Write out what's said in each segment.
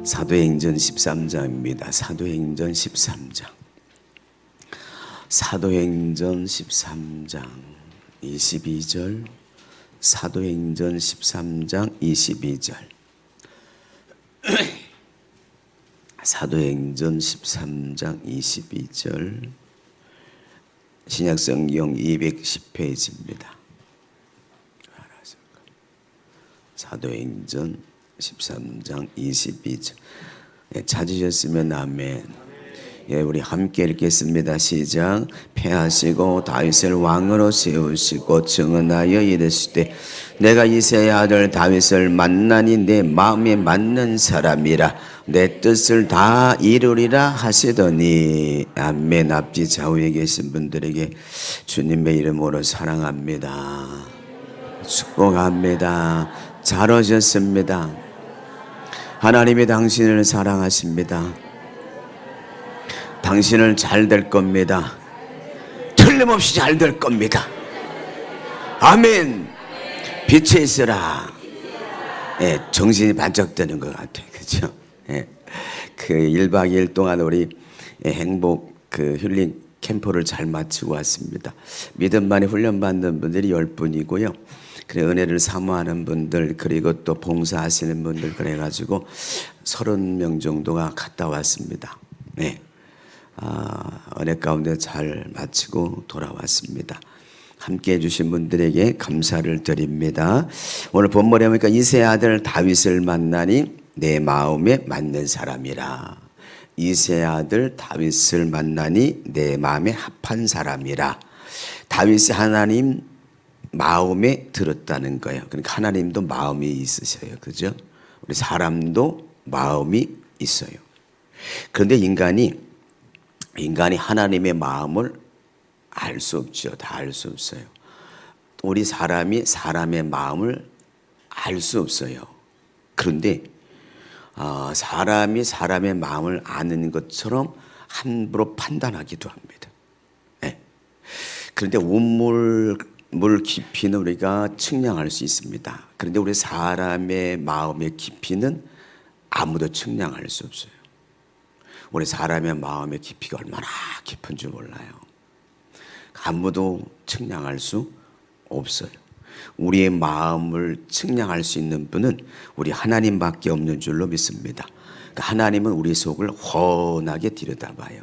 사도행전 13장입니다. 사도행전 13장. 사도행전 13장 22절. 사도행전 13장 22절. 사도행전 13장 22절. 신약성경 210페이지입니다. 사도행전 13장 22절. 찾으셨으면 아멘. 우리 함께 읽겠습니다. 시작. 패하시고 다윗을 왕으로 세우시고 증언하여 이르시되 내가 이새의 아들 다윗을 만나니 내 마음에 맞는 사람이라 내 뜻을 다 이루리라 하시더니. 아멘. 앞뒤 좌우에 계신 분들에게 주님의 이름으로 사랑합니다, 축복합니다, 잘 오셨습니다. 하나님이 당신을 사랑하십니다. 당신은 잘 될 겁니다. 틀림없이 잘 될 겁니다. 아멘. 빛에 있으라. 정신이 반짝 뜨는 것 같아요. 그죠? 그 1박 2일 동안 우리 행복 힐링 캠프를 잘 마치고 왔습니다. 믿음만이 훈련받는 분들이 10분이고요. 그래, 은혜를 사모하는 분들, 그리고 또 봉사하시는 분들, 그래가지고 30명 정도가 갔다 왔습니다. 은혜 가운데 잘 마치고 돌아왔습니다. 함께 해주신 분들에게 감사를 드립니다. 오늘 본문에 보니까 이새의 아들 다윗을 만나니 내 마음에 맞는 사람이라. 이새의 아들 다윗을 만나니 내 마음에 합한 사람이라. 다윗이 하나님 마음에 들었다는 거예요. 그러니까 하나님도 마음이 있으셔요. 그죠? 우리 사람도 마음이 있어요. 그런데 인간이 하나님의 마음을 알 수 없죠. 다 알 수 없어요. 우리 사람이 사람의 마음을 알 수 없어요. 그런데 사람이 사람의 마음을 아는 것처럼 함부로 판단하기도 합니다. 그런데 물 깊이는 우리가 측량할 수 있습니다. 그런데 우리 사람의 마음의 깊이는 아무도 측량할 수 없어요. 우리 사람의 마음의 깊이가 얼마나 깊은 줄 몰라요. 아무도 측량할 수 없어요. 우리의 마음을 측량할 수 있는 분은 우리 하나님밖에 없는 줄로 믿습니다. 그러니까 하나님은 우리 속을 훤하게 들여다봐요.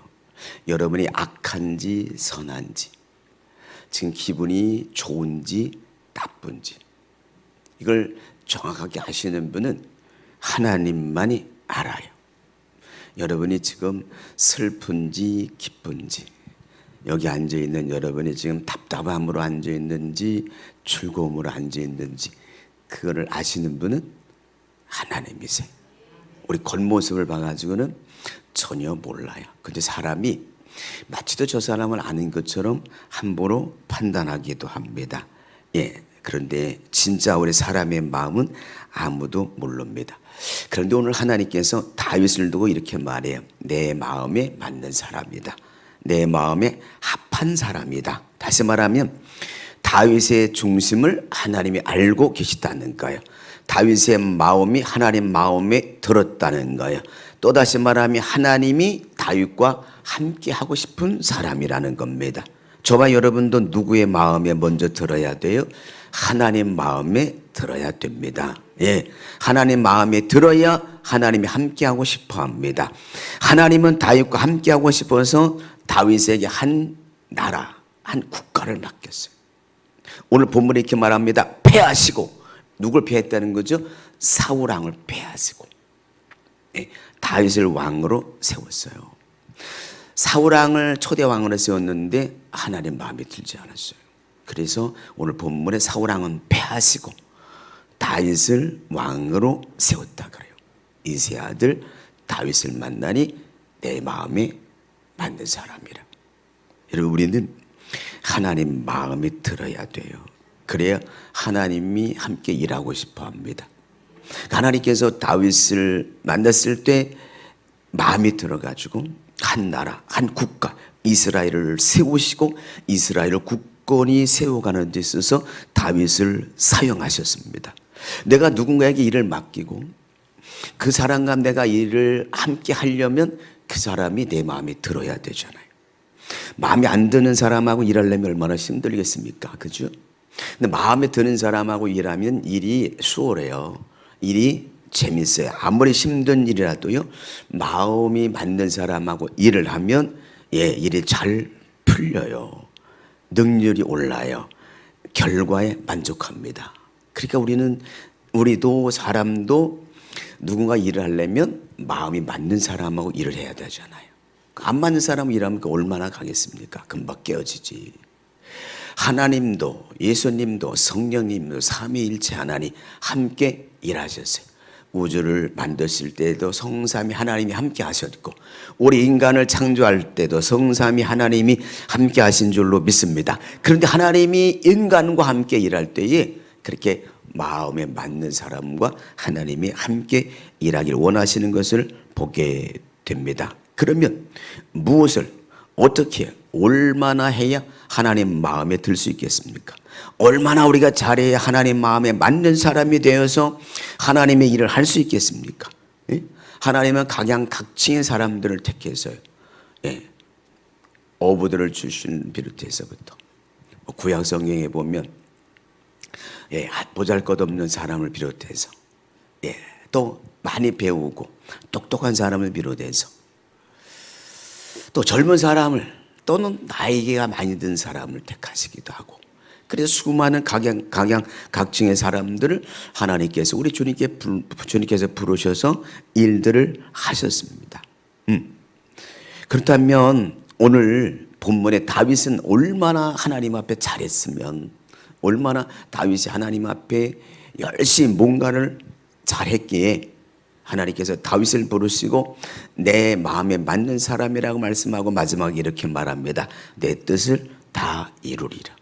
여러분이 악한지 선한지, 지금 기분이 좋은지 나쁜지, 이걸 정확하게 아시는 분은 하나님만이 알아요. 여러분이 지금 슬픈지 기쁜지, 여기 앉아있는 여러분이 지금 답답함으로 앉아있는지 즐거움으로 앉아있는지, 그거를 아시는 분은 하나님이세요. 우리 겉모습을 봐가지고는 전혀 몰라요. 근데 사람이 마치도 저 사람을 아는 것처럼 함부로 판단하기도 합니다. 그런데 진짜 우리 사람의 마음은 아무도 모릅니다. 그런데 오늘 하나님께서 다윗을 두고 이렇게 말해요. 내 마음에 맞는 사람이다. 내 마음에 합한 사람이다. 다시 말하면 다윗의 중심을 하나님이 알고 계시다는 거예요. 다윗의 마음이 하나님 마음에 들었다는 거예요. 또다시 말하면 하나님이 다윗과 함께 하고 싶은 사람이라는 겁니다. 저와 여러분도 누구의 마음에 먼저 들어야 돼요? 하나님 마음에 들어야 됩니다. 하나님 마음에 들어야 하나님이 함께 하고 싶어 합니다. 하나님은 다윗과 함께 하고 싶어서 다윗에게 한 나라, 한 국가를 맡겼어요. 오늘 본문에 이렇게 말합니다. 패하시고. 누굴 패했다는 거죠? 사울왕을 패하시고 다윗을 왕으로 세웠어요. 사울왕을 초대 왕으로 세웠는데 하나님 마음에 들지 않았어요. 그래서 오늘 본문에 사울왕은 패하시고 다윗을 왕으로 세웠다 그래요. 이새의 아들 다윗을 만나니 내 마음에 맞는 사람이라. 여러분, 우리는 하나님 마음에 들어야 돼요. 그래야 하나님이 함께 일하고 싶어 합니다. 하나님께서 다윗을 만났을 때 마음이 들어가지고 한 나라, 한 국가, 이스라엘을 세우시고 이스라엘을 굳건히 세워가는 데 있어서 다윗을 사용하셨습니다. 내가 누군가에게 일을 맡기고 그 사람과 내가 일을 함께 하려면 그 사람이 내 마음에 들어야 되잖아요. 마음에 안 드는 사람하고 일하려면 얼마나 힘들겠습니까? 그죠? 근데 마음에 드는 사람하고 일하면 일이 수월해요. 일이 재밌어요. 아무리 힘든 일이라도요, 마음이 맞는 사람하고 일을 하면 일이 잘 풀려요. 능률이 올라요. 결과에 만족합니다. 그러니까 우리도 사람도 누군가 일을 하려면 마음이 맞는 사람하고 일을 해야 되잖아요. 안 맞는 사람하고 일하면 얼마나 가겠습니까? 금방 깨어지지. 하나님도 예수님도 성령님도 삼위일체 하나님 함께 일하셨어요. 우주를 만드실 때도 성삼위 하나님이 함께 하셨고, 우리 인간을 창조할 때도 성삼위 하나님이 함께 하신 줄로 믿습니다. 그런데 하나님이 인간과 함께 일할 때에 그렇게 마음에 맞는 사람과 하나님이 함께 일하기를 원하시는 것을 보게 됩니다. 그러면 무엇을 어떻게 얼마나 해야 하나님 마음에 들 수 있겠습니까? 얼마나 우리가 잘해야 하나님 마음에 맞는 사람이 되어서 하나님의 일을 할 수 있겠습니까? 하나님은 각양각층의 사람들을 택해서요, 어부들을 출신 비롯해서부터 구약 성경에 보면 보잘것없는 사람을 비롯해서 또 많이 배우고 똑똑한 사람을 비롯해서 또 젊은 사람을 또는 나이가 많이 든 사람을 택하시기도 하고, 그래서 수많은 각양각층의 사람들을 하나님께서 우리 주님께서 부르셔서 일들을 하셨습니다. 그렇다면 오늘 본문의 다윗은 얼마나 하나님 앞에 잘했으면, 얼마나 다윗이 하나님 앞에 열심히 뭔가를 잘했기에 하나님께서 다윗을 부르시고 내 마음에 맞는 사람이라고 말씀하고 마지막에 이렇게 말합니다. 내 뜻을 다 이루리라.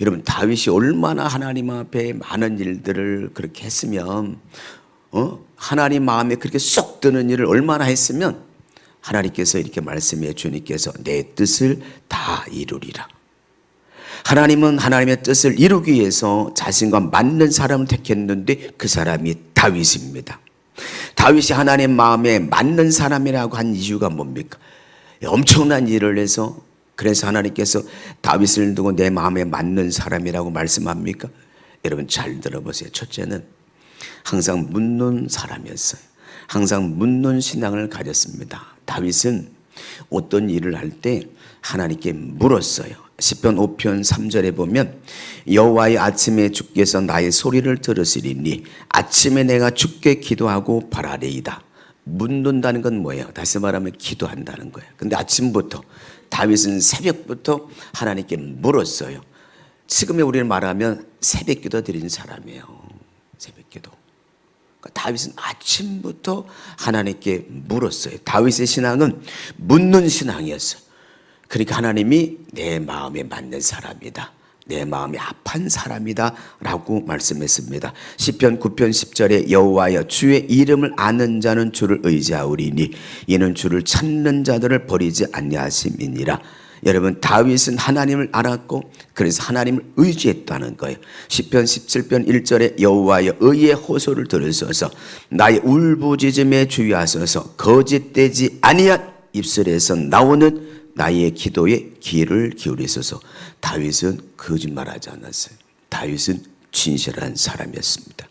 여러분, 다윗이 얼마나 하나님 앞에 많은 일들을 그렇게 했으면, 하나님 마음에 그렇게 쏙 드는 일을 얼마나 했으면 하나님께서 이렇게 말씀해 주님께서 내 뜻을 다 이루리라. 하나님은 하나님의 뜻을 이루기 위해서 자신과 맞는 사람을 택했는데 그 사람이 다윗입니다. 다윗이 하나님 마음에 맞는 사람이라고 한 이유가 뭡니까? 엄청난 일을 해서, 그래서 하나님께서 다윗을 두고 내 마음에 맞는 사람이라고 말씀합니까? 여러분 잘 들어보세요. 첫째는 항상 묻는 사람이었어요. 항상 묻는 신앙을 가졌습니다. 다윗은 어떤 일을 할 때 하나님께 물었어요. 시편 5편 3절에 보면 여호와의 아침에 주께서 나의 소리를 들으시리니 아침에 내가 주께 기도하고 바라리이다. 묻는다는 건 뭐예요? 다시 말하면 기도한다는 거예요. 근데 아침부터 다윗은 새벽부터 하나님께 물었어요. 지금의 우리를 말하면 새벽 기도 드린 사람이에요. 새벽 기도. 그러니까 다윗은 아침부터 하나님께 물었어요. 다윗의 신앙은 묻는 신앙이었어요. 그러니까 하나님이 내 마음에 맞는 사람이다, 내 마음이 합한 사람이다 라고 말씀했습니다. 시편 9편 10절에 여호와여 주의 이름을 아는 자는 주를 의지하오리니 이는 주를 찾는 자들을 버리지 아니하심이니라. 여러분, 다윗은 하나님을 알았고 그래서 하나님을 의지했다는 거예요. 시편 17편 1절에 여호와여 의의 호소를 들으소서 나의 울부짖음에 주의하소서 거짓되지 아니한 입술에서 나오는 나의 기도에 귀를 기울이소서. 다윗은 거짓말하지 않았어요. 다윗은 진실한 사람이었습니다.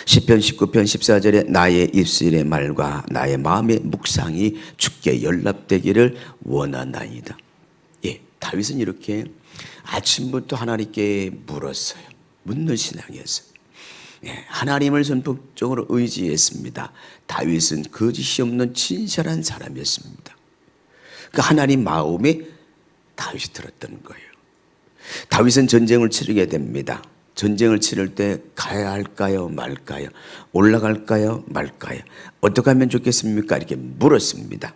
시편 19편 14절에 나의 입술의 말과 나의 마음의 묵상이 주께 연락되기를 원하나이다. 다윗은 이렇게 아침부터 하나님께 물었어요. 묻는 신앙이었어요. 하나님을 전폭적으로 의지했습니다. 다윗은 거짓이 없는 진실한 사람이었습니다. 그 하나님 마음에 다윗이 들었던 거예요. 다윗은 전쟁을 치르게 됩니다. 전쟁을 치를 때 가야 할까요 말까요? 올라갈까요 말까요? 어떻게 하면 좋겠습니까? 이렇게 물었습니다.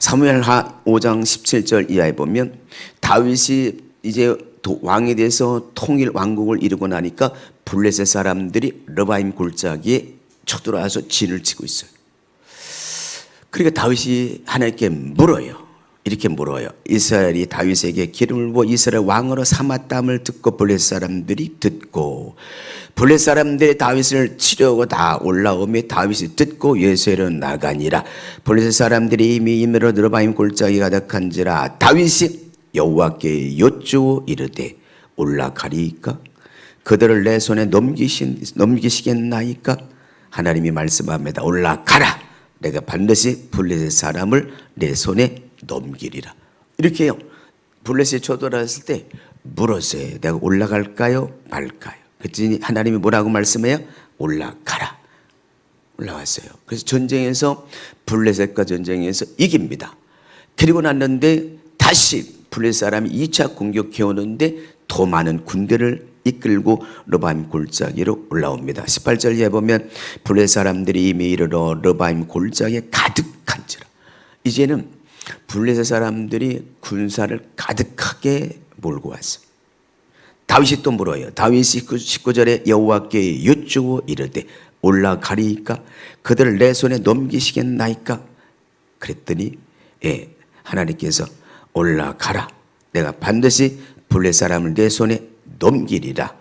사무엘하 5장 17절 이하에 보면 다윗이 이제 왕이 돼서 통일 왕국을 이루고 나니까 블레셋 사람들이 르바임 골짜기에 쳐들어와서 진을 치고 있어요. 그러니까 다윗이 하나님께 물어요. 이렇게 물어요. 이스라엘이 다윗에게 기름을 부어 이스라엘 왕으로 삼았담을 듣고 블레셋 사람들이 듣고, 블레셋 사람들이 다윗을 치려고 다 올라오며 다윗이 듣고 예수로 나가니라. 블레셋 사람들이 이미 임으로 느바임 골짜기 가득한지라. 다윗이 여호와께 여쭈어 이르되 올라가리이까? 그들을 내 손에 넘기시겠나이까? 하나님이 말씀합니다. 올라가라. 내가 반드시 블레셋 사람을 내 손에 넘기리라. 이렇게요. 블레셋에 쳐들어왔을 때 물었어요. 내가 올라갈까요? 말까요? 그랬더니 하나님이 뭐라고 말씀해요? 올라가라. 올라왔어요. 그래서 전쟁에서, 블레셋과 전쟁에서 이깁니다. 그리고 났는데 다시 블레셋 사람이 2차 공격해 오는데 더 많은 군대를 이끌고 르바임 골짜기로 올라옵니다. 18절에 보면 블레셋 사람들이 이미 이르러 르바임 골짜기에 가득한지라. 이제는 블레셋 사람들이 군사를 가득하게 몰고 왔어. 다윗이 또 물어요. 다윗이 19절에 여호와께 여쭈어 이르되 올라가리이까? 그들을 내 손에 넘기시겠나이까? 그랬더니 하나님께서 올라가라. 내가 반드시 블레셋 사람을 내 손에 넘기리라.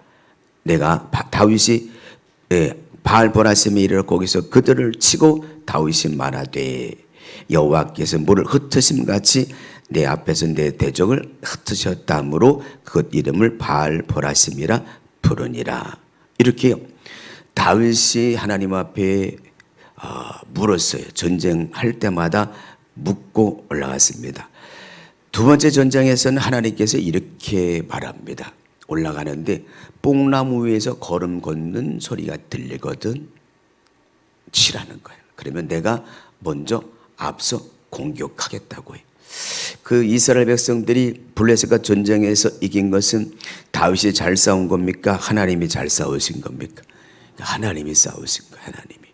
내가 다윗이 바알보라심에 이르러 거기서 그들을 치고 다윗이 말하되 여호와께서 물을 흩으심같이 내 앞에서 내 대적을 흩으셨다므로 그 이름을 바알보라심이라 부르니라. 이렇게요. 다윗이 하나님 앞에 물었어요. 전쟁할 때마다 묻고 올라갔습니다. 두 번째 전쟁에서는 하나님께서 이렇게 말합니다. 올라가는데 뽕나무 위에서 걸음 걷는 소리가 들리거든 치라는 거예요. 그러면 내가 먼저 앞서 공격하겠다고 해요. 그 이스라엘 백성들이 블레셋과 전쟁에서 이긴 것은 다윗이 잘 싸운 겁니까? 하나님이 잘 싸우신 겁니까? 하나님이 싸우신 거예요. 하나님이.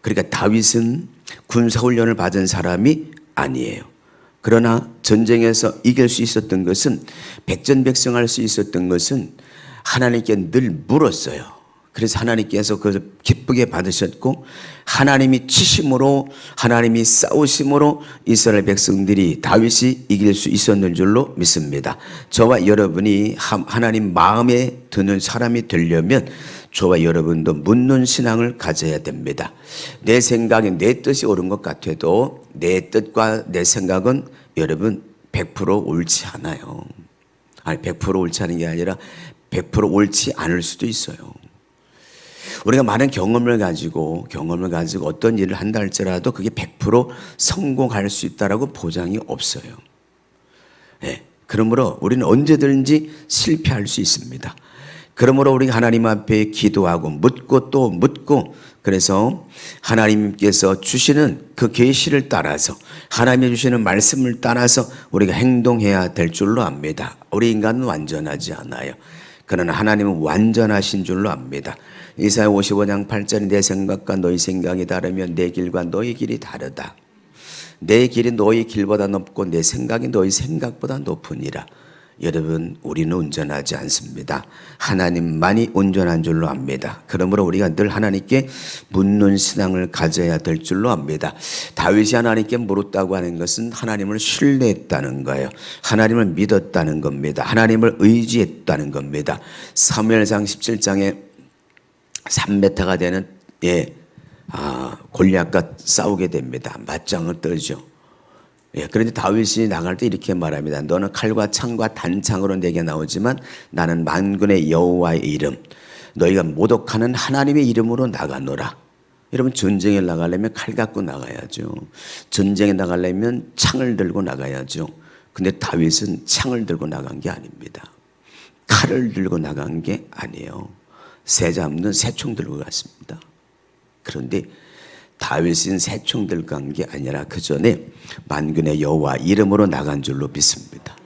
그러니까 다윗은 군사훈련을 받은 사람이 아니에요. 그러나 전쟁에서 이길 수 있었던 것은, 백전백승할 수 있었던 것은 하나님께 늘 물었어요. 그래서 하나님께서 그 기쁘게 받으셨고, 하나님이 치심으로, 하나님이 싸우심으로 이스라엘 백성들이 다윗이 이길 수 있었는 줄로 믿습니다. 저와 여러분이 하나님 마음에 드는 사람이 되려면 저와 여러분도 묻는 신앙을 가져야 됩니다. 내 생각이 내 뜻이 옳은 것 같아도 내 뜻과 내 생각은 여러분 100% 옳지 않아요. 아니 100% 옳지 않은 게 아니라 100% 옳지 않을 수도 있어요. 우리가 많은 경험을 가지고 어떤 일을 한다 할지라도 그게 100% 성공할 수 있다라고 보장이 없어요. 그러므로 우리는 언제든지 실패할 수 있습니다. 그러므로 우리가 하나님 앞에 기도하고 묻고 또 묻고, 그래서 하나님께서 주시는 그 계시를 따라서, 하나님이 주시는 말씀을 따라서 우리가 행동해야 될 줄로 압니다. 우리 인간은 완전하지 않아요. 그러나 하나님은 완전하신 줄로 압니다. 이사야 55장 8절에 내 생각과 너희 생각이 다르면 내 길과 너희 길이 다르다. 내 길이 너희 길보다 높고 내 생각이 너희 생각보다 높으니라. 여러분, 우리는 온전하지 않습니다. 하나님만이 온전한 줄로 압니다. 그러므로 우리가 늘 하나님께 묻는 신앙을 가져야 될 줄로 압니다. 다윗이 하나님께 물었다고 하는 것은 하나님을 신뢰했다는 거예요. 하나님을 믿었다는 겁니다. 하나님을 의지했다는 겁니다. 사무엘상 17장에 3m가 되는 골리앗과 싸우게 됩니다. 맞짱을 뜨죠. 그런데 다윗이 나갈 때 이렇게 말합니다. 너는 칼과 창과 단창으로 내게 나오지만 나는 만군의 여호와의 이름, 너희가 모독하는 하나님의 이름으로 나가노라. 여러분, 전쟁에 나가려면 칼 갖고 나가야죠. 전쟁에 나가려면 창을 들고 나가야죠. 근데 다윗은 창을 들고 나간 게 아닙니다. 칼을 들고 나간 게 아니에요. 새 잡는 새총 들고 갔습니다. 그런데 다윗은 새총 들고 간 게 아니라 그 전에 만군의 여호와 이름으로 나간 줄로 믿습니다.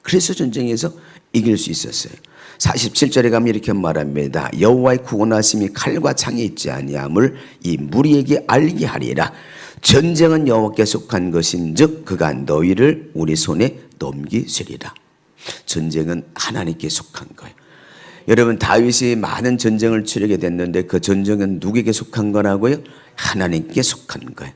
그래서 전쟁에서 이길 수 있었어요. 47절에 가면 이렇게 말합니다. 여호와의 구원하심이 칼과 창에 있지 아니함을 이 무리에게 알게 하리라. 전쟁은 여호와께 속한 것인즉 그가 너희를 우리 손에 넘기시리라. 전쟁은 하나님께 속한 거예요. 여러분, 다윗이 많은 전쟁을 치르게 됐는데 그 전쟁은 누구에게 속한 거라고요? 하나님께 속한 거예요.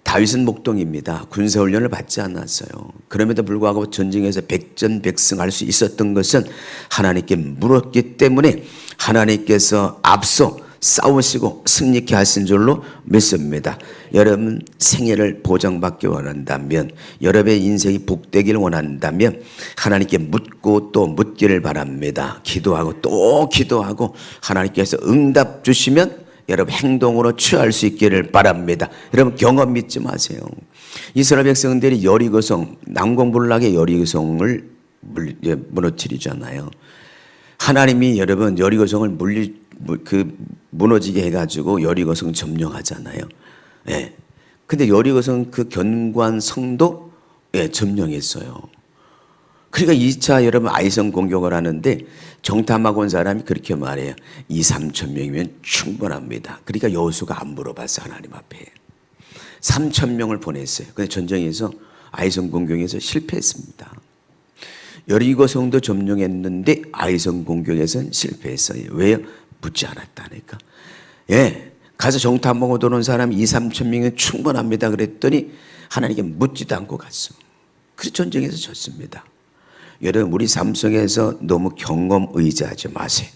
다윗은 목동입니다. 군사훈련을 받지 않았어요. 그럼에도 불구하고 전쟁에서 백전백승할 수 있었던 것은 하나님께 물었기 때문에 하나님께서 앞서 싸우시고 승리케 하신 줄로 믿습니다. 여러분 생애를 보장받기 원한다면, 여러분의 인생이 복되기를 원한다면 하나님께 묻고 또 묻기를 바랍니다. 기도하고 또 기도하고 하나님께서 응답 주시면 여러분 행동으로 취할 수 있기를 바랍니다. 여러분 경험 믿지 마세요. 이스라엘 백성들이 여리고성, 난공불락의 여리고성을 무너뜨리잖아요. 하나님이 여러분 여리고성을 무너지게 해가지고 여리고성 점령하잖아요. 예. 근데 여리고성 그 견고한 성도 점령했어요. 그러니까 2차 여러분 아이성 공격을 하는데 정탐하고 온 사람이 그렇게 말해요. 2-3천 명이면 충분합니다. 그러니까 여호수아가 안 물어봤어. 하나님 앞에 3천 명을 보냈어요. 근데 전쟁에서 아이성 공격에서 실패했습니다. 여리고성도 점령했는데 아이성 공격에서는 실패했어요. 왜요? 묻지 않았다니까. 예, 가서 정탐하고 들어온 사람이 2-3천 명이면 충분합니다. 그랬더니 하나님께 묻지도 않고 갔어. 그래서 전쟁에서 졌습니다. 여러분 우리 삶 속에서 너무 경험 의지하지 마세요.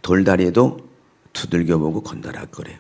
돌다리도 두들겨보고 건너라 그래요.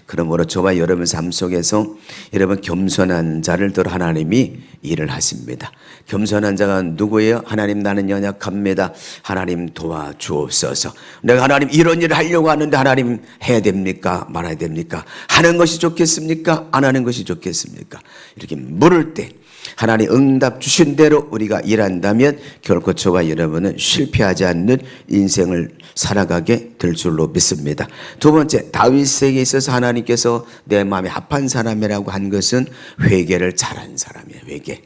그러므로 저와 여러분 삶 속에서 여러분 겸손한 자를 들어 하나님이 일을 하십니다. 겸손한 자가 누구예요? 하나님 나는 연약합니다. 하나님 도와주옵소서. 내가 하나님 이런 일을 하려고 하는데 하나님 해야 됩니까? 말아야 됩니까? 하는 것이 좋겠습니까? 안 하는 것이 좋겠습니까? 이렇게 물을 때 하나님 응답 주신 대로 우리가 일한다면 결코 저와 여러분은 실패하지 않는 인생을 살아가게 될 줄로 믿습니다. 두 번째, 다윗에게 있어서 하나님께서 내 마음에 합한 사람이라고 한 것은 회개를 잘한 사람이에요. 회개.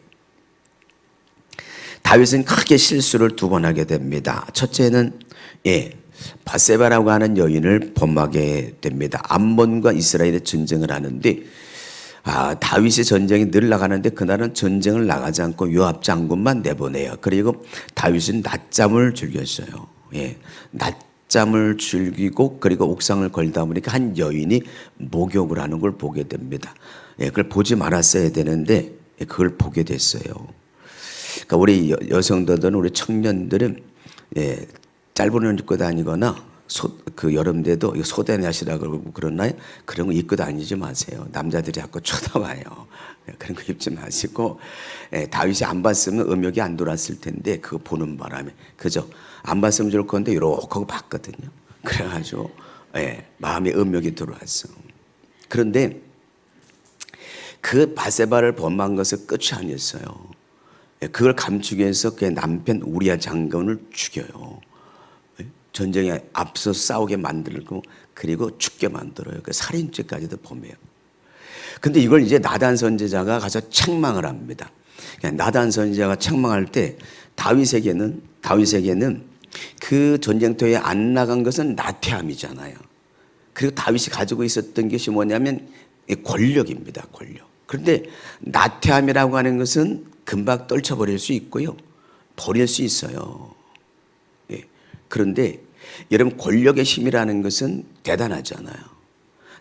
다윗은 크게 실수를 두 번 하게 됩니다. 첫째는 바세바라고 하는 여인을 범하게 됩니다. 암몬과 이스라엘의 전쟁을 하는데 다윗이 전쟁에 늘 나가는데 그날은 전쟁을 나가지 않고 요압 장군만 내보내요. 그리고 다윗은 낮잠을 즐겼어요. 낮잠을 즐기고 그리고 옥상을 걸다 보니까 한 여인이 목욕을 하는 걸 보게 됩니다. 그걸 보지 말았어야 되는데 그걸 보게 됐어요. 그러니까 우리 여성들은 우리 청년들은 짧은 옷 입고 다니거나 여름때도 소대냐시라 그러고 그러나요? 그런 거 입고 다니지 마세요. 남자들이 자꾸 쳐다봐요. 그런 거 입지 마시고 다윗이 안 봤으면 음욕이 안 돌았을 텐데 그거 보는 바람에 그죠? 안 봤으면 좋을 건데 이렇게 하고 봤거든요. 그래가지고 마음에 음욕이 들어왔어. 그런데 그 바세바를 범한 것은 끝이 아니었어요. 그걸 감추기 위해서 그의 남편 우리아 장군을 죽여요. 전쟁에 앞서 싸우게 만들고 그리고 죽게 만들어요. 그 살인죄까지도 범해요. 근데 이걸 이제 나단 선지자가 가서 책망을 합니다. 나단 선지자가 책망할 때 다윗에게는 그 전쟁터에 안 나간 것은 나태함이잖아요. 그리고 다윗이 가지고 있었던 것이 뭐냐면 권력입니다. 권력. 그런데 나태함이라고 하는 것은 금방 떨쳐버릴 수 있고요. 버릴 수 있어요. 그런데 여러분 권력의 힘이라는 것은 대단하잖아요.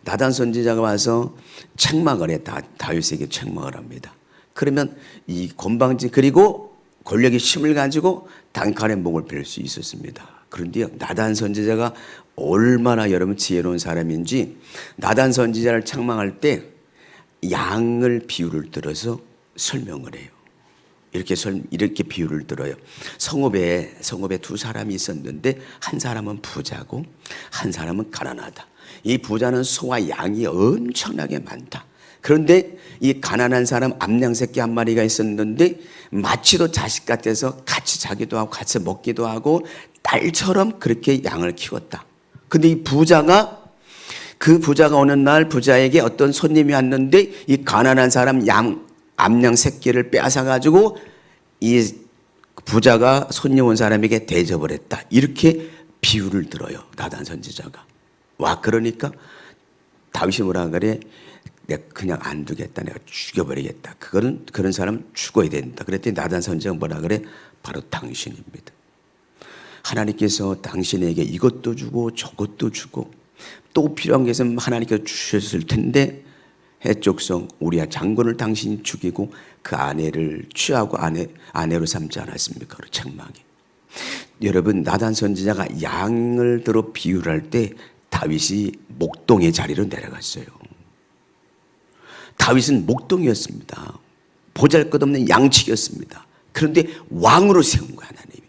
나단 선지자가 와서 책망을 해. 다윗에게 책망을 합니다. 그러면 이 건방진 그리고 권력의 힘을 가지고 단칼에 목을 베를 수 있었습니다. 그런데요 나단 선지자가 얼마나 여러분 지혜로운 사람인지 나단 선지자를 책망할 때 양을 비유를 들어서 설명을 해요. 이렇게 비유를 들어요. 성읍에 두 사람이 있었는데 한 사람은 부자고 한 사람은 가난하다. 이 부자는 소와 양이 엄청나게 많다. 그런데 이 가난한 사람 암양 새끼 한 마리가 있었는데 마치도 자식 같아서 같이 자기도 하고 같이 먹기도 하고 딸처럼 그렇게 양을 키웠다. 근데 그 부자가 어느 날 부자에게 어떤 손님이 왔는데 이 가난한 사람 암양 새끼를 빼앗아가지고 이 부자가 손님 온 사람에게 대접을 했다. 이렇게 비유를 들어요. 나단 선지자가. 그러니까 다윗이 뭐라 그래? 내가 그냥 안 두겠다. 내가 죽여버리겠다. 그런 사람 죽어야 된다. 그랬더니 나단 선지자가 뭐라 그래? 바로 당신입니다. 하나님께서 당신에게 이것도 주고 저것도 주고 또 필요한 게 있으면 하나님께서 주셨을 텐데 해족성 우리아 장군을 당신이 죽이고 그 아내를 취하고 아내로 삼지 않았습니까? 그 책망이. 여러분, 나단 선지자가 양을 들어 비유를 할 때 다윗이 목동의 자리로 내려갔어요. 다윗은 목동이었습니다. 보잘것없는 양치기였습니다. 그런데 왕으로 세운 거야, 하나님이.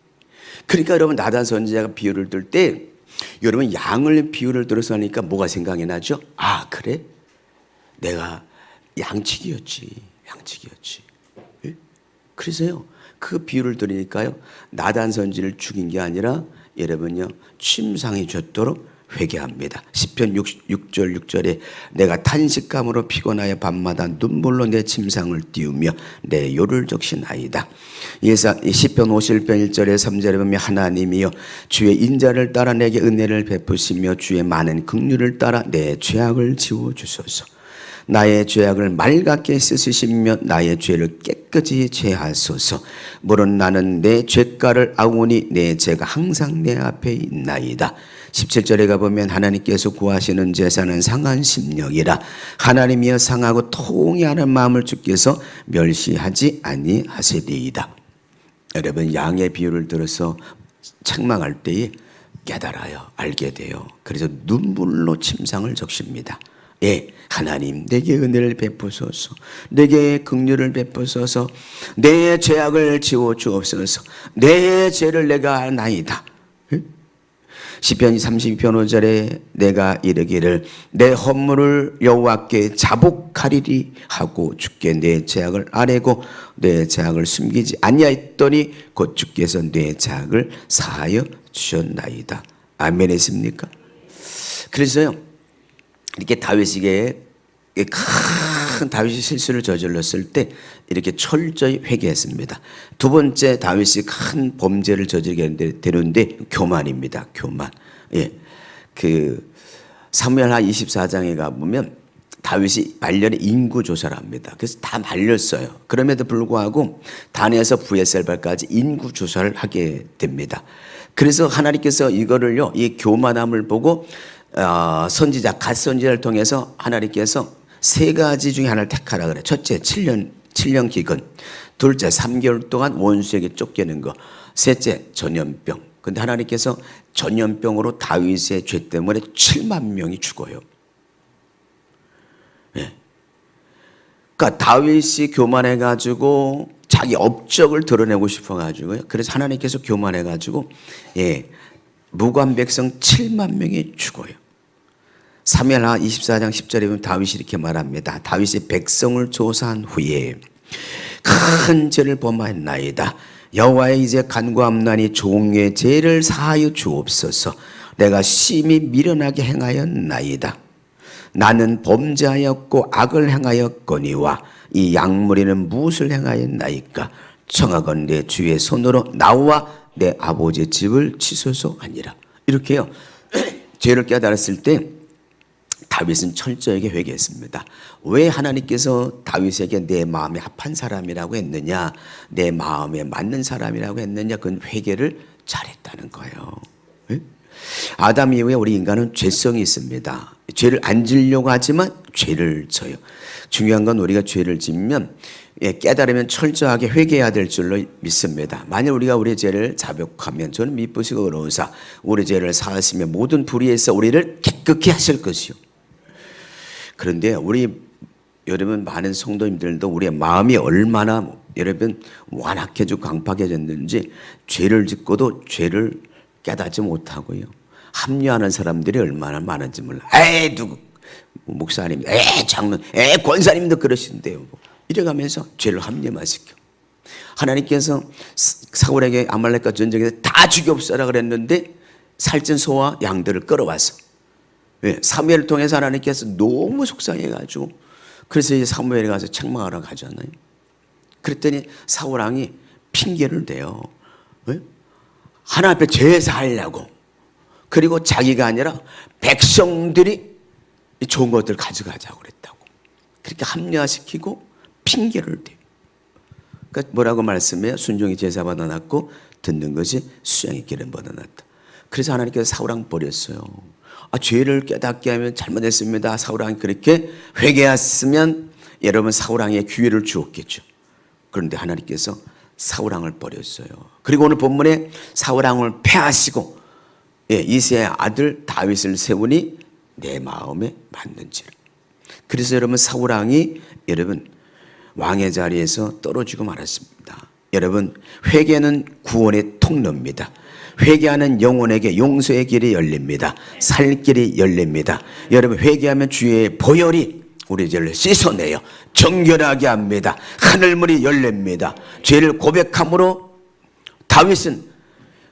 그러니까 여러분, 나단 선지자가 비유를 들 때 여러분, 양을 비유를 들어서 하니까 뭐가 생각이 나죠? 아, 그래? 내가 양치기였지. 예? 그래서요, 그 비유를 들으니까요, 나단 선지를 죽인 게 아니라 여러분요, 침상이 줬도록 회개합니다. 시편 6절 6절에 내가 탄식감으로 피곤하여 밤마다 눈물로 내 침상을 띄우며 내 요를 적시나이다. 시편 51편 1절에 3절에 보면 하나님이여 주의 인자를 따라 내게 은혜를 베푸시며 주의 많은 긍휼을 따라 내 죄악을 지워주소서. 나의 죄악을 맑게 씻으시며 나의 죄를 깨끗이 제하소서. 물론 나는 내 죄가를 아오니 내 죄가 항상 내 앞에 있나이다. 17절에 가보면 하나님께서 구하시는 제사는 상한 심령이라. 하나님이여 상하고 통회하는 마음을 주께서 멸시하지 아니하시리이다. 여러분, 양의 비유를 들어서 책망할 때에 깨달아요. 알게 돼요. 그래서 눈물로 침상을 적십니다. 예, 하나님 내게 은혜를 베푸소서. 내게 긍휼을 베푸소서. 내 죄악을 지워 주옵소서. 내 죄를 내가 아나이다. 시편 32편 5절에 내가 이르기를 내 허물을 여호와께 자복하리리 하고 주께 내 죄악을 아뢰고 내 죄악을 숨기지 아니하였더니 곧 주께서 내 죄악을 사하여 주셨나이다. 아멘 했습니까? 그래서요, 이렇게 다윗에게 큰 다윗이 실수를 저질렀을 때 이렇게 철저히 회개했습니다. 두 번째, 다윗이 큰 범죄를 저지르게 되는데 교만입니다. 교만. 예, 그 사무엘하 24장에 가보면 다윗이 말년에 인구 조사를 합니다. 그래서 다 말렸어요. 그럼에도 불구하고 단에서 브에셀바까지 인구 조사를 하게 됩니다. 그래서 하나님께서 이거를요, 이 교만함을 보고 선지자, 갓 선지자를 통해서 하나님께서 세 가지 중에 하나를 택하라 그래. 첫째, 7년 기근. 둘째, 3개월 동안 원수에게 쫓기는 거. 셋째, 전염병. 근데 하나님께서 전염병으로 다윗의 죄 때문에 7만 명이 죽어요. 예. 그러니까 다윗이 교만해가지고 자기 업적을 드러내고 싶어가지고요. 그래서 하나님께서 교만해가지고 무관 백성 7만 명이 죽어요. 사무엘하 24장 10절에 보면 다윗이 이렇게 말합니다. 다윗이 백성을 조사한 후에 큰 죄를 범하였나이다. 여호와의 이제 간구함나니 종의 죄를 사하여 주옵소서. 내가 심히 미련하게 행하였나이다. 나는 범죄하였고 악을 행하였거니와 이 양무리는 무엇을 행하였나이까. 청하건대 주의 손으로 나와 내 아버지의 집을 치소서하니라. 이렇게요, 죄를 깨달았을 때 다윗은 철저하게 회개했습니다. 왜 하나님께서 다윗에게 내 마음에 합한 사람이라고 했느냐, 내 마음에 맞는 사람이라고 했느냐, 그건 회개를 잘했다는 거예요. 네? 아담 이후에 우리 인간은 죄성이 있습니다. 죄를 안 지려고 하지만 죄를 져요. 중요한 건 우리가 죄를 지면 깨달으면 철저하게 회개해야 될 줄로 믿습니다. 만일 우리가 우리의 죄를 자복하면 저는 미쁘시고 의로우사 우리 죄를 사하시며 모든 불의에서 우리를 깨끗게 하실 것이요. 그런데 여러분 많은 성도님들도 우리의 마음이 얼마나 여러분 완악해지고 강팍해졌는지 죄를 짓고도 죄를 깨닫지 못하고요. 합리화하는 사람들이 얼마나 많은지 몰라. 에이 누구 목사님, 에이 장로님, 에이 권사님도 그러신데요. 이래가면서 죄를 합리화시켜. 하나님께서 사울에게 아말렉과 전쟁에서 다 죽여없애라 그랬는데 살찐 소와 양들을 끌어와서 사무엘을 통해서 하나님께서 너무 속상해가지고 그래서 이제 사무엘에 가서 책망하러 가잖아요. 그랬더니 사울왕이 핑계를 대요. 하나님 앞에 제사하려고. 그리고 자기가 아니라 백성들이 좋은 것들을 가져가자고 그랬다고. 그렇게 합리화시키고 핑계를 대요. 그러니까 뭐라고 말씀해요? 순종이 제사 받아놨고 듣는 것이 수양의 기름 받아놨다. 그래서 하나님께서 사울왕 버렸어요. 죄를 깨닫게 하면 잘못했습니다. 사울왕이 그렇게 회개했으면 여러분 사울왕의 기회를 주었겠죠. 그런데 하나님께서 사울왕을 버렸어요. 그리고 오늘 본문에 사울왕을 패하시고 이새의 아들 다윗을 세우니 내 마음에 맞는지라. 그래서 여러분 사울왕이 여러분 왕의 자리에서 떨어지고 말았습니다. 여러분 회개는 구원의 통로입니다. 회개하는 영혼에게 용서의 길이 열립니다. 살 길이 열립니다. 여러분 회개하면 주의 보혈이 우리 죄를 씻어내요. 정결하게 합니다. 하늘문이 열립니다. 죄를 고백함으로 다윗은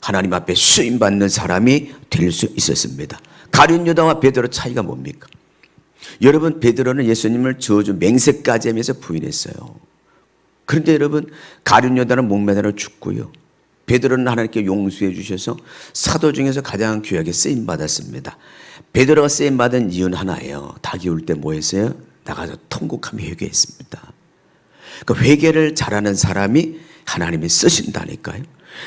하나님 앞에 수임받는 사람이 될 수 있었습니다. 가룟 유다와 베드로 차이가 뭡니까? 여러분 베드로는 예수님을 저주 맹세까지 하면서 부인했어요. 그런데 여러분 가룟 유다는 목매달아 죽고요. 베드로는 하나님께 용서해 주셔서 사도 중에서 가장 귀하게 쓰임 받았습니다. 베드로가 쓰임 받은 이유는 하나예요. 닭이 울 때 뭐 했어요? 나가서 통곡하며 회개했습니다. 그 회개를 잘하는 사람이 하나님이 쓰신다니까요.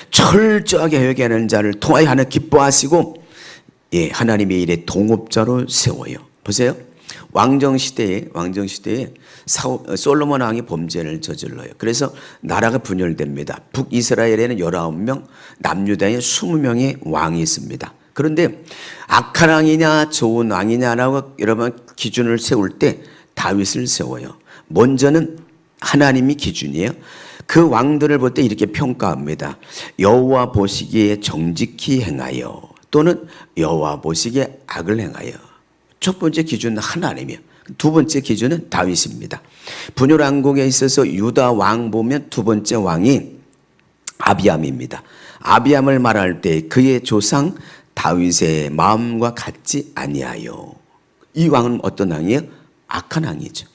철저하게 회개하는 자를 통하여 하나님 기뻐하시고 하나님의 일에 동업자로 세워요. 보세요. 왕정시대에 솔로몬 왕이 범죄를 저질러요. 그래서 나라가 분열됩니다. 북이스라엘에는 19명, 남유다에 20명의 왕이 있습니다. 그런데 악한 왕이냐 좋은 왕이냐라고 여러분 기준을 세울 때 다윗을 세워요. 먼저는 하나님이 기준이에요. 그 왕들을 볼 때 이렇게 평가합니다. 여호와 보시기에 정직히 행하여 또는 여호와 보시기에 악을 행하여. 첫 번째 기준은 하나님이요. 두 번째 기준은 다윗입니다. 분열 왕국에 있어서 유다 왕 보면 두 번째 왕이 아비암입니다. 아비암을 말할 때 그의 조상 다윗의 마음과 같지 아니하여. 이 왕은 어떤 왕이에요? 악한 왕이죠.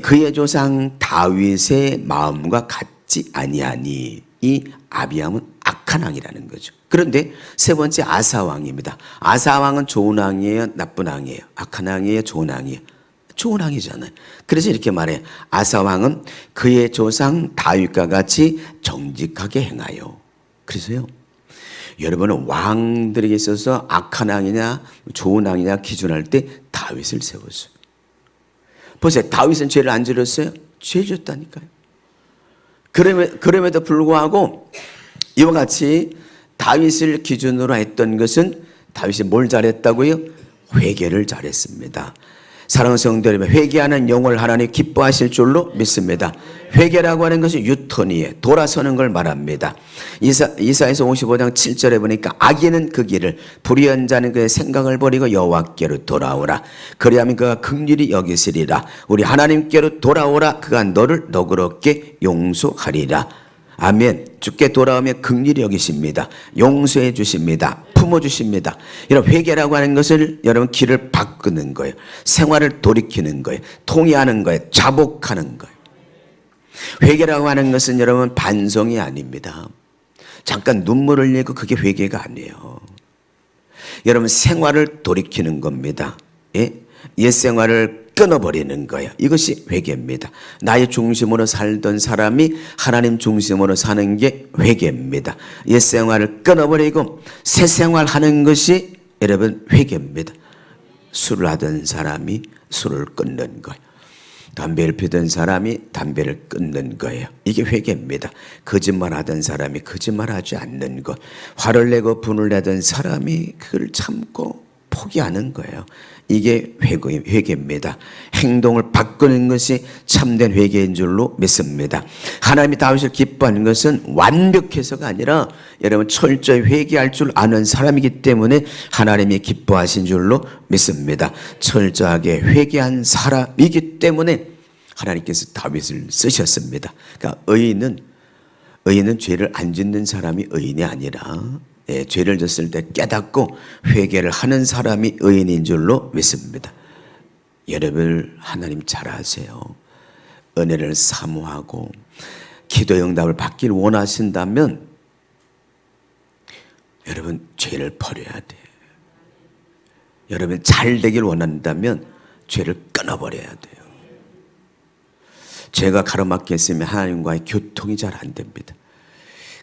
그의 조상 다윗의 마음과 같지 아니하니 이 아비암은 악한 왕이라는 거죠. 그런데 세 번째 아사 왕입니다. 아사 왕은 좋은 왕이에요? 나쁜 왕이에요? 악한 왕이에요? 좋은 왕이에요? 좋은 왕이잖아요. 그래서 이렇게 말해요. 아사 왕은 그의 조상 다윗과 같이 정직하게 행하여. 그래서요. 여러분은 왕들에게 있어서 악한 왕이냐 좋은 왕이냐 기준할 때 다윗을 세웠어요. 보세요. 다윗은 죄를 안 저렸어요? 죄 졌다니까요. 그럼에도 불구하고 이와 같이 다윗을 기준으로 했던 것은 다윗이 뭘 잘했다고요? 회개를 잘했습니다. 사랑하는 성도 여러분, 회개하는 영을 하나님 기뻐하실 줄로 믿습니다. 회개라고 하는 것은 유턴이에요. 돌아서는 걸 말합니다. 이사야서 55장 7절에 보니까 악인은 그 길을 불의한 자는 그의 생각을 버리고 여호와께로 돌아오라. 그리하면 그가 긍휼히 여기시리라. 우리 하나님께로 돌아오라. 그가 너를 너그럽게 용서하리라. 아멘. 주께 돌아오면 긍휼히 여기십니다. 용서해 주십니다. 품어주십니다. 이런 회개라고 하는 것을 여러분 길을 바꾸는 거예요. 생활을 돌이키는 거예요. 통회하는 거예요. 자복하는 거예요. 회개라고 하는 것은 여러분 반성이 아닙니다. 잠깐 눈물을 흘리고 그게 회개가 아니에요. 여러분 생활을 돌이키는 겁니다. 옛 생활을 끊어버리는 거예요. 이것이 회개입니다. 나의 중심으로 살던 사람이 하나님 중심으로 사는 게 회개입니다. 옛 생활을 끊어버리고 새 생활하는 것이 여러분 회개입니다. 술을 하던 사람이 술을 끊는 거예요. 담배를 피던 사람이 담배를 끊는 거예요. 이게 회개입니다. 거짓말하던 사람이 거짓말하지 않는 것, 화를 내고 분을 내던 사람이 그걸 참고 포기하는 거예요. 이게 회개입니다. 행동을 바꾸는 것이 참된 회개인 줄로 믿습니다. 하나님이 다윗을 기뻐하는 것은 완벽해서가 아니라 여러분 철저히 회개할 줄 아는 사람이기 때문에 하나님이 기뻐하신 줄로 믿습니다. 철저하게 회개한 사람이기 때문에 하나님께서 다윗을 쓰셨습니다. 그러니까 의인은 죄를 안 짓는 사람이 의인이 아니라 죄를 졌을 때 깨닫고 회개를 하는 사람이 의인인 줄로 믿습니다. 여러분 하나님 잘 아세요. 은혜를 사모하고 기도 응답을 받길 원하신다면 여러분 죄를 버려야 돼요. 여러분 잘 되길 원한다면 죄를 끊어버려야 돼요. 죄가 가로막혔으면 하나님과의 교통이 잘 안 됩니다.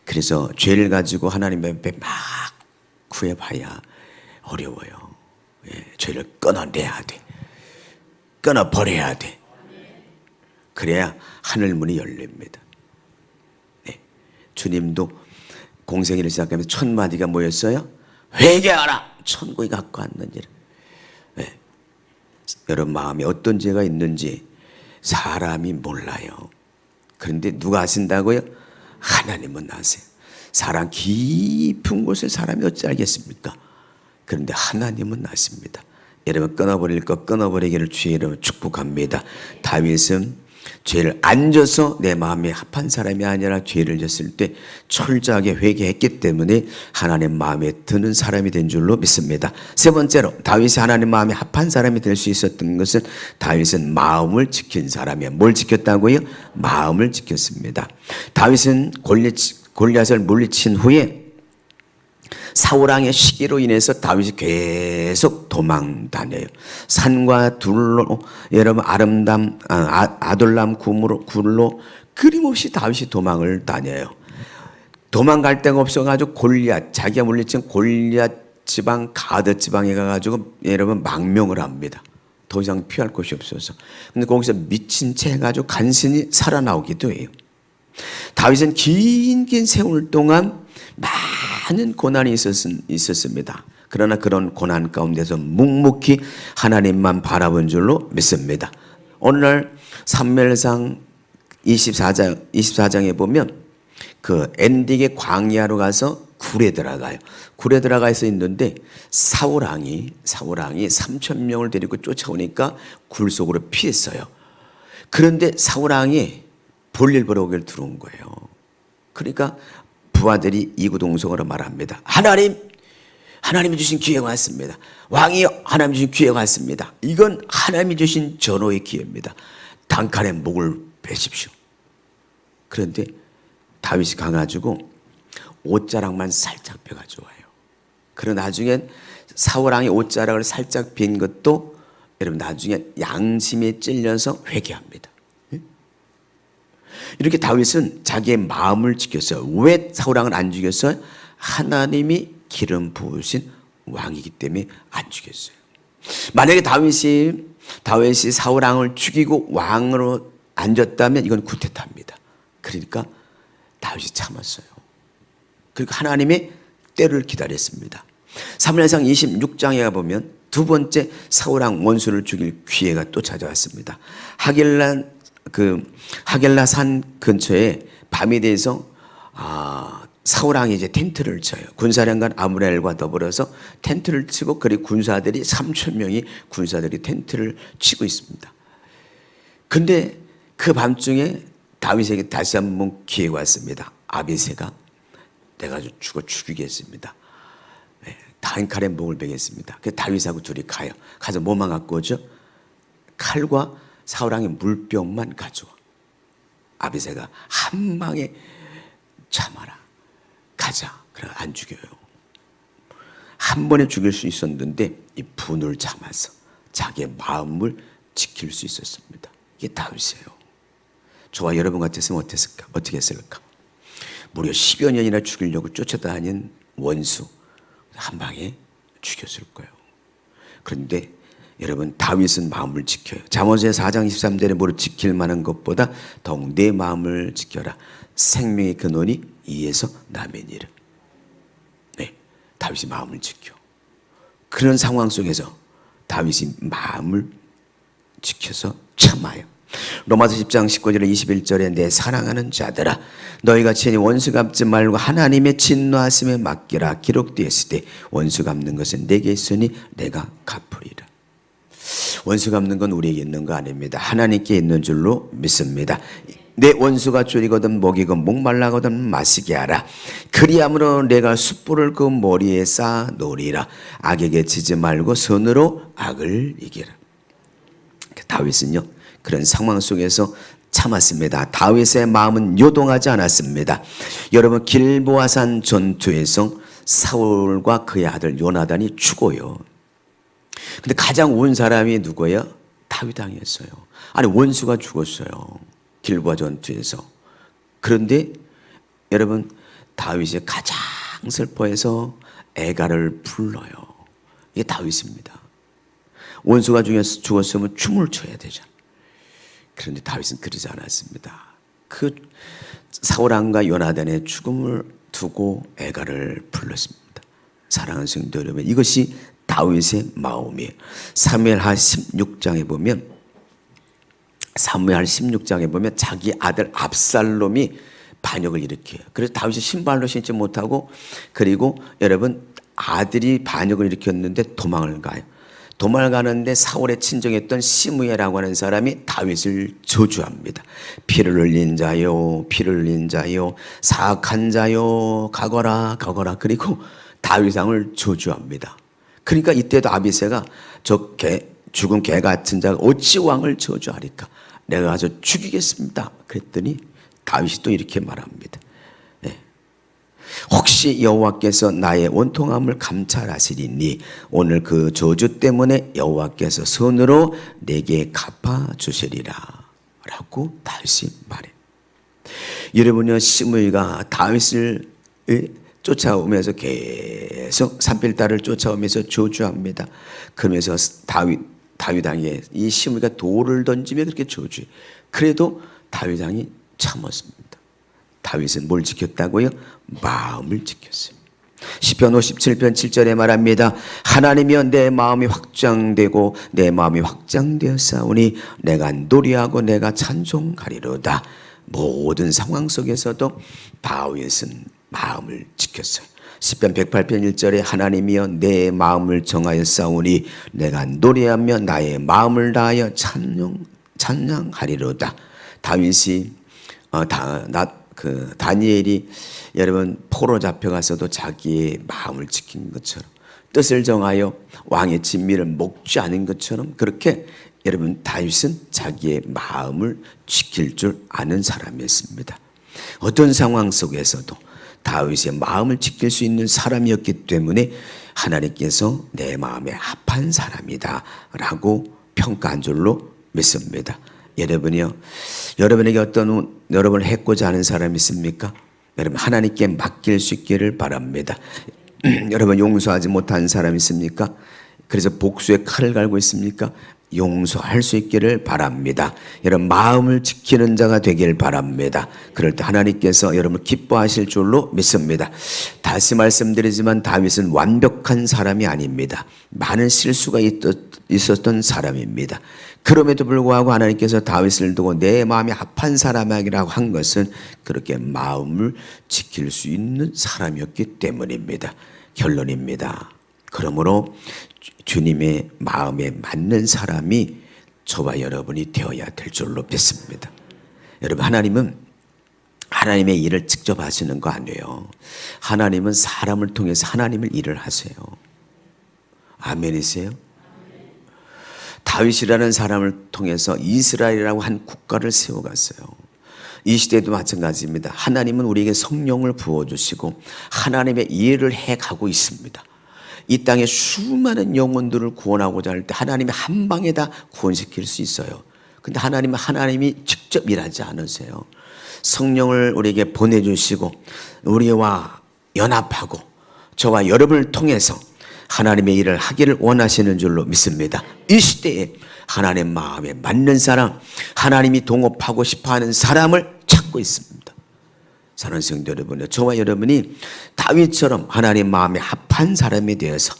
그래서 죄를 가지고 하나님 앞에 막 구해봐야 어려워요. 죄를 끊어내야 돼. 끊어버려야 돼. 그래야 하늘 문이 열립니다. 네. 주님도 공생애를 시작하면서 첫 마디가 뭐였어요? 회개하라. 천국이 갖고 왔느니라. 네. 여러분 마음에 어떤 죄가 있는지 사람이 몰라요. 그런데 누가 아신다고요? 하나님은 아세요. 사람 깊은 곳에 사람이 어찌 알겠습니까? 그런데 하나님은 아십니다. 여러분 끊어버릴 것 끊어버리기를 주의 이름으로 축복합니다. 다윗은 죄를 안 져서 내 마음에 합한 사람이 아니라 죄를 졌을 때 철저하게 회개했기 때문에 하나님 마음에 드는 사람이 된 줄로 믿습니다. 세 번째로 다윗이 하나님 마음에 합한 사람이 될 수 있었던 것은 다윗은 마음을 지킨 사람이에요. 뭘 지켰다고요? 마음을 지켰습니다. 다윗은 골리앗을 물리친 후에 사울왕의 시기로 인해서 다윗이 계속 도망 다녀요. 산과 둘로 여러분 아둘람 굴로 끊임없이 다윗이 도망을 다녀요. 도망갈 데가 없어가지고 골리앗, 자기가 물리친 골리앗 지방 가드 지방에 가가지고 여러분 망명을 합니다. 더 이상 피할 곳이 없어서. 근데 거기서 미친 채 해가지고 간신히 살아나오기도 해요. 다윗은 긴 세월 동안 많은 고난이 있었습니다. 그러나 그런 고난 가운데서 묵묵히 하나님만 바라본 줄로 믿습니다. 오늘날 사무엘상 24장에 보면 그 엔딩의 광야로 가서 굴에 들어가요. 굴에 들어가서 있는데 사울왕이 3,000명을 데리고 쫓아오니까 굴 속으로 피했어요. 그런데 사울왕이 볼일 보러 오길 들어온 거예요. 그러니까 부하들이 이구동성으로 말합니다. 하나님이 주신 기회가 왔습니다. 왕이여, 하나님이 주신 기회가 왔습니다. 이건 하나님이 주신 전호의 기회입니다. 단칼에 목을 베십시오. 그런데 다윗이 가가지고 옷자락만 살짝 펴가지고 와요. 그러나 나중엔 사울왕이 옷자락을 살짝 빈 것도 여러분 나중에 양심에 찔려서 회개합니다. 이렇게 다윗은 자기의 마음을 지켰어요. 왜 사울왕을 안 죽였어요? 하나님이 기름 부으신 왕이기 때문에 안 죽였어요. 만약에 다윗이 사울왕을 죽이고 왕으로 앉았다면 이건 쿠데타입니다. 그러니까 다윗이 참았어요. 그리고 하나님의 때를 기다렸습니다. 사무엘상 26장에 가보면 두 번째 사울왕 원수를 죽일 기회가 또 찾아왔습니다. 하겔라 산 근처에 밤이 돼서 사울왕이 이제 텐트를 쳐요. 군사령관 아므렐과 더불어서 텐트를 치고 그리고 군사들이 3,000명이 군사들이 텐트를 치고 있습니다. 근데 그 밤중에 다윗에게 다시 한번 기회가 왔습니다. 아비새가 내가 죽이겠습니다. 단칼에 목을 베겠습니다. 그래서 다윗하고 둘이 가서 뭐만 갖고 오죠? 칼과 사울왕의 물병만 가져와. 아비새가 한 방에 참아라. 가자. 그래 안 죽여요. 한 번에 죽일 수 있었는데 이 분을 참아서 자기의 마음을 지킬 수 있었습니다. 이게 다윗이에요. 저와 여러분 같았으면 어떻게 했을까? 무려 10여 년이나 죽이려고 쫓아다닌 원수 한 방에 죽였을 거예요. 그런데 여러분 다윗은 마음을 지켜요. 잠언서 4장 23절에 무릇 지킬 만한 것보다 더욱 내 마음을 지켜라. 생명의 근원이 이에서 나매니라. 네, 다윗이 마음을 지켜. 그런 상황 속에서 다윗이 마음을 지켜서 참아요. 로마서 10장 19절에 21절에 내 사랑하는 자들아 너희가 친히 원수 갚지 말고 하나님의 진노하심에 맡기라. 기록되었으되 원수 갚는 것은 내게 있으니 내가 갚으리라. 원수 갚는 건 우리에게 있는 거 아닙니다. 하나님께 있는 줄로 믿습니다. 내 원수가 줄이거든 먹이고 목말라거든 마시게 하라. 그리함으로 내가 숯불을 그 머리에 쌓아 놓으리라. 악에게 지지 말고 선으로 악을 이기라. 다윗은요 그런 상황 속에서 참았습니다. 다윗의 마음은 요동하지 않았습니다. 여러분 길보아산 전투에서 사울과 그의 아들 요나단이 죽어요. 근데 가장 온 사람이 누구예요? 다윗 왕이었어요. 아니 원수가 죽었어요. 길보아 전투에서. 그런데 여러분 다윗이 가장 슬퍼해서 애가를 불러요. 이게 다윗입니다. 원수가 죽었으면 춤을 춰야 되잖아. 그런데 다윗은 그러지 않았습니다. 그 사울 왕과 요나단의 죽음을 두고 애가를 불렀습니다. 사랑하는 성도 여러분, 이것이 다윗의 마음이에요. 사무엘하 16장에 보면 자기 아들 압살롬이 반역을 일으켜요. 그래서 다윗이 신발도 신지 못하고, 그리고 여러분 아들이 반역을 일으켰는데 도망을 가요. 도망을 가는데 사울의 친정했던 시므야라고 하는 사람이 다윗을 저주합니다. 피를 흘린 자요, 피를 흘린 자요, 사악한 자요, 가거라 가거라. 그리고 다윗 왕을 저주합니다. 그러니까 이때도 아비새가 죽은 개 같은 자가 어찌 왕을 저주하리까? 내가 가서 죽이겠습니다. 그랬더니 다윗이 또 이렇게 말합니다. 혹시 여호와께서 나의 원통함을 감찰하시리니 오늘 그 저주 때문에 여호와께서 손으로 내게 갚아주시리라 라고 다윗이 말해. 여러분요, 시므이가 다윗을 쫓아오면서 계속 산필달을 쫓아오면서 저주합니다. 그러면서 다윗 왕이 이 시므이가 돌을 던지며 그렇게 저주해. 그래도 다윗 왕이 참았습니다. 다윗은 뭘 지켰다고요? 마음을 지켰어요. 시편 57편 7절에 말합니다. 하나님이여 내 마음이 확장되고 내 마음이 확장되었사오니 내가 노래하고 내가 찬송하리로다. 모든 상황 속에서도 다윗은 마음을 지켰어요. 시편 108편 1절에 하나님이여 내 마음을 정하였사오니 내가 노래하며 나의 마음을 다하여 찬양하리로다. 다윗이 다니엘이 여러분 포로 잡혀가서도 자기의 마음을 지킨 것처럼, 뜻을 정하여 왕의 진미를 먹지 않은 것처럼, 그렇게 여러분 다윗은 자기의 마음을 지킬 줄 아는 사람이었습니다. 어떤 상황 속에서도 다윗의 마음을 지킬 수 있는 사람이었기 때문에 하나님께서 내 마음에 합한 사람이다 라고 평가한 줄로 믿습니다. 여러분이요, 여러분에게 어떤 여러분을 해코자 하는 사람이 있습니까? 여러분 하나님께 맡길 수 있기를 바랍니다. 여러분 용서하지 못한 사람이 있습니까? 그래서 복수의 칼을 갈고 있습니까? 용서할 수 있기를 바랍니다. 여러분 마음을 지키는 자가 되길 바랍니다. 그럴 때 하나님께서 여러분을 기뻐하실 줄로 믿습니다. 다시 말씀드리지만 다윗은 완벽한 사람이 아닙니다. 많은 실수가 있었던 사람입니다. 그럼에도 불구하고 하나님께서 다윗을 두고 내 마음이 합한 사람이라고 한 것은 그렇게 마음을 지킬 수 있는 사람이었기 때문입니다. 결론입니다. 그러므로 주님의 마음에 맞는 사람이 저와 여러분이 되어야 될 줄로 믿습니다. 여러분 하나님은 하나님의 일을 직접 하시는 거 아니에요. 하나님은 사람을 통해서 하나님의 일을 하세요. 아멘이세요? 다윗이라는 사람을 통해서 이스라엘이라고 한 국가를 세워갔어요. 이 시대도 마찬가지입니다. 하나님은 우리에게 성령을 부어주시고 하나님의 일을 해가고 있습니다. 이 땅에 수많은 영혼들을 구원하고자 할 때 하나님이 한 방에 다 구원시킬 수 있어요. 근데 하나님이 직접 일하지 않으세요. 성령을 우리에게 보내주시고 우리와 연합하고 저와 여러분을 통해서 하나님의 일을 하기를 원하시는 줄로 믿습니다. 이 시대에 하나님 마음에 맞는 사람, 하나님이 동업하고 싶어하는 사람을 찾고 있습니다. 사랑하는 성도 여러분, 저와 여러분이 다윗처럼 하나님 마음에 합한 사람이 되어서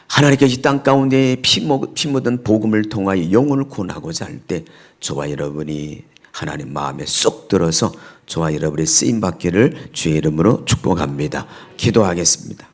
하나님께서 이 땅 가운데 피 묻은 복음을 통하여 영혼을 구원하고자 할 때 저와 여러분이 하나님 마음에 쏙 들어서 저와 여러분이 쓰임받기를 주의 이름으로 축복합니다. 기도하겠습니다.